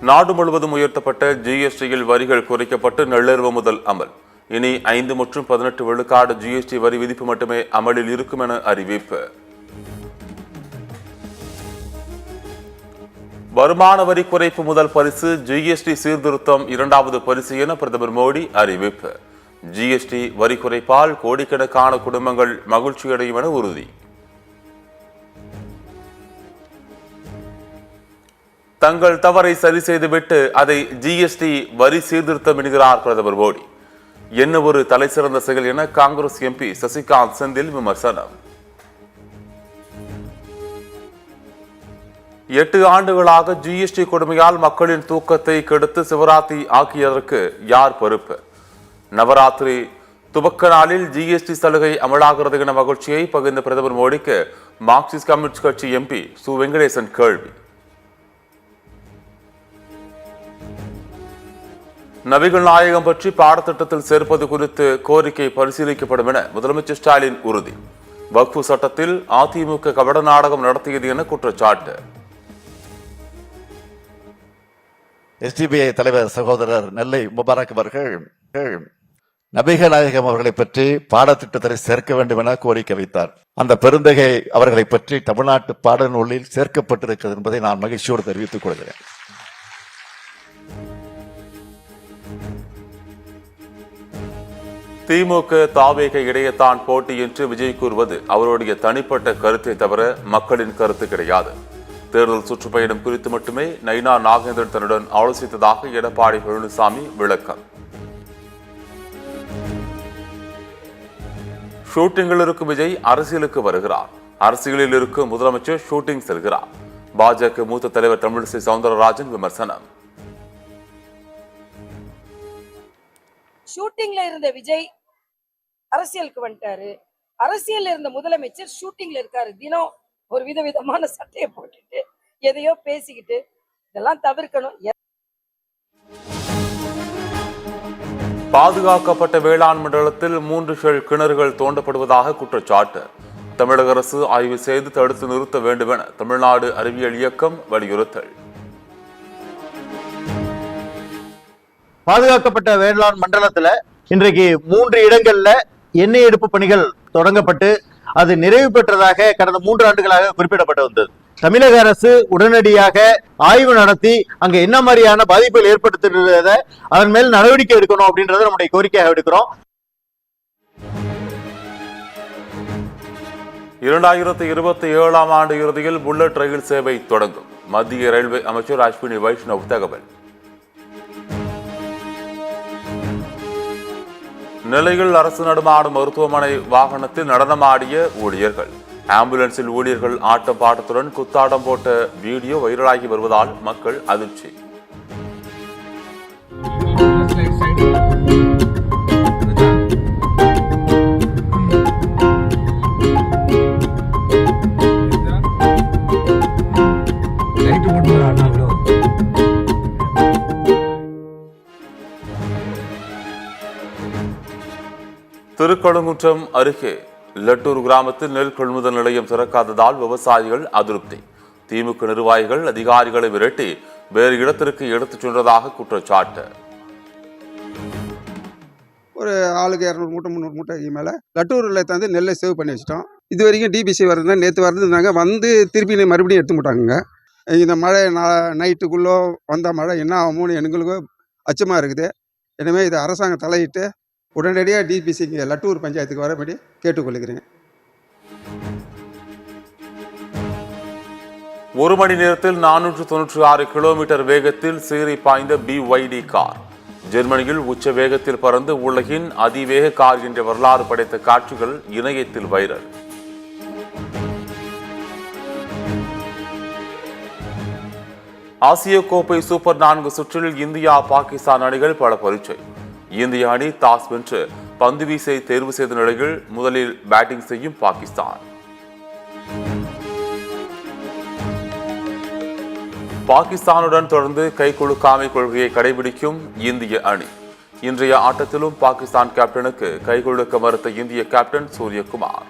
நாடு முழுவதும் உயர்த்தப்பட்ட ஜிஎஸ்டியில் வரிகள் குறைக்கப்பட்டு நள்ளிரவு முதல் அமல். இனி 5 மற்றும் 18 விழுக்காடு ஜிஎஸ்டி வரி விதிப்பு மட்டுமே அமலில் இருக்கும் என அறிவிப்பு. வருமான வரி குறைப்பு முதல் பரிசு, ஜிஎஸ்டி சீர்திருத்தம் 2வது பரிசு என பிரதமர் மோடி அறிவிப்பு. ஜிஎஸ்டி வரி குறைப்பால் கோடிக்கணக்கான குடும்பங்கள் மகிழ்ச்சியடையும் என உறுதி. தங்கள் தவறை சரி செய்துவிட்டு அதை ஜிஎஸ்டி வரி சீர்திருத்தம் என்கிறார் பிரதமர் மோடி. என்ன ஒரு தலைசிறந்த செயல் என காங்கிரஸ் எம்பி சசிகாந்த் செந்தில் விமர்சனம். 8 ஆண்டுகளாக ஜிஎஸ்டி கொடுமையால் மக்களின் தூக்கத்தை கெடுத்து சிவராத்திரி ஆக்கியதற்கு யார் பொறுப்பு? நவராத்திரி துவக்க நாளில் ஜிஎஸ்டி சலுகை அமலாகிறது என மகிழ்ச்சியை பகிர்ந்த பிரதமர் மோடிக்கு மார்க்சிஸ்ட் கம்யூனிஸ்ட் கட்சி எம்பி சு வெங்கடேசன் கேள்வி. நபிகள் நாயகம் பற்றி பாடத்திட்டத்தில் சேர்ப்பது குறித்து கோரிக்கை பரிசீலிக்கப்படும் என முதலமைச்சர் ஸ்டாலின் உறுதி. வக்ஃபு சட்டத்தில் அதிமுக கபட நாடகம் நடத்தியது என குற்றச்சாட்டு. எஸ்டிபிஐ தலைவர் சகோதரர் நெல்லை முபாரக் அவர்கள் நபிகள் நாயகம் அவர்களை பற்றி பாடத்திட்டத்தில் சேர்க்க வேண்டும் என கோரிக்கை வைத்தார். அந்த பெருந்தகை அவர்களை பற்றி தமிழ்நாட்டு பாடநூலில் சேர்க்கப்பட்டிருக்கிறது என்பதை நான் மகிழ்ச்சியோடு தெரிவித்துக் கொள்கிறேன். திமுக தாவேக இடையேதான் போட்டி என்று விஜய் கூறுவது அவருடைய தனிப்பட்ட கருத்தை தவிர மக்களின் கருத்து கிடையாது. தேர்தல் சுற்றுப்பயணம் குறித்து மட்டுமே நயினா நாகேந்திரன் தன்னுடன் ஆலோசித்ததாக எடப்பாடி பழனிசாமி விளக்கம். ஷூட்டிங்கில் இருக்கும் விஜய் அரசியலுக்கு வருகிறார். அரசியலில் இருக்கும் முதலமைச்சர் ஷூட்டிங் செல்கிறார். பாஜக மூத்த தலைவர் தமிழிசை சவுந்தரராஜன் விமர்சனம். ஷூட்டிங்ல இருந்த விஜய் அரசியலுக்கு வந்துட்டாரு. அரசியல் இருந்த முதலமைச்சர் ஷூட்டிங்ல இருக்காரு. தினம் ஒரு விதவிதமான சட்டையை போட்டுட்டு எதையோ பேசிக்கிட்டு இதெல்லாம் தவிர்க்கணும். பாதுகாக்கப்பட்ட வேளாண் மண்டலத்தில் 3 ஷெல் கிணறுகள் தோண்டப்படுவதாக குற்றச்சாட்டு. தமிழக அரசு ஆய்வு செய்து தடுத்து நிறுத்த வேண்டும் என தமிழ்நாடு அறிவியல் இயக்கம் வலியுறுத்தல். பாதுகாக்கப்பட்ட வேளாண் மண்டலத்துல இன்றைக்கு 3 இடங்கள்ல எண்ணெய் எடுப்பு பணிகள் தொடங்கப்பட்டு அது நிறைவு பெற்றதாக கடந்த 3 ஆண்டுகளாக குறிப்பிடப்பட்டு வந்தது. தமிழக அரசு உடனடியாக ஆய்வு நடத்தி அங்க என்ன மாதிரியான பாதிப்புகள் ஏற்படுத்துகிறத அதன் மேல் நடவடிக்கை எடுக்கணும் அப்படின்றத நம்முடைய கோரிக்கையாக எடுக்கிறோம். 2027ஆம் ஆண்டு இறுதியில் புல்லட் ரயில் சேவை தொடங்கும். மத்திய ரயில்வே அமைச்சர் அஸ்வினி வைஷ்ணவ் தகவல். நெல்லையில் அரசு நடமாடும் மருத்துவமனை வாகனத்தில் நடனமாடிய ஊழியர்கள். ஆம்புலன்ஸில் ஊழியர்கள் ஆட்டம் பாட்டத்துடன் குத்தாட்டம் போட்ட வீடியோ வைரலாகி வருவதால் மக்கள் அதிர்ச்சி. திருக்கழுங்குன்றம் அருகே லட்டூர் கிராமத்தில் நெல் கொள்முதல் நிலையம் திறக்காததால் விவசாயிகள் அதிருப்தி. திமுக நிர்வாகிகள் அதிகாரிகளை விரட்டி வேறு இடத்திற்கு எடுத்துச் சென்றதாக குற்றச்சாட்டு. ஒரு ஆளுக்கு 200 மூட்டை 300 மூட்டைக்கு மேலே லட்டூரில் தந்து நெல்லை சேவ் பண்ணி வச்சிட்டோம். இது வரைக்கும் டிபிசி வருதுன்னா நேற்று வருதுனாங்க வந்து திருப்பி மறுபடியும் எடுத்து முட்டாங்க. இந்த மழை நைட்டுக்குள்ளே வந்த மழை என்ன ஆகும்னு எங்களுக்கு அச்சமாக இருக்குது. எனவே இது அரசாங்கம் தலையிட்டு உடனடியாக டிபிசிக்கு லட்டூர் பஞ்சாயத்துக்கு வரபடி கேட்டுக்கொள்கிறேன். 1 மணி நேரத்தில் 496 கிலோமீட்டர் வேகத்தில் சீறி பாய்ந்த BYD கார். ஜெர்மனியில் உச்ச வேகத்தில் பறந்து உலகின் அதிவேக கார் என்ற வரலாறு படைத்த காட்சிகள் இணையத்தில் வைரல். ஆசிய கோப்பை சூப்பர் 4 சுற்றில் இந்தியா பாகிஸ்தான் அணிகள் பல பரீட்சை. இந்திய அணி டாஸ் வென்று பந்து வீசை தேர்வு செய்த நிலையில் முதலில் பேட்டிங் செய்யும் பாகிஸ்தான். பாகிஸ்தானுடன் தொடர்ந்து கை குலுக்காமை கொள்கையை கடைபிடிக்கும் இந்திய அணி. இன்றைய ஆட்டத்திலும் பாகிஸ்தான் கேப்டனுக்கு கை குலுக்க மறுத்த இந்திய கேப்டன் சூரியகுமார்.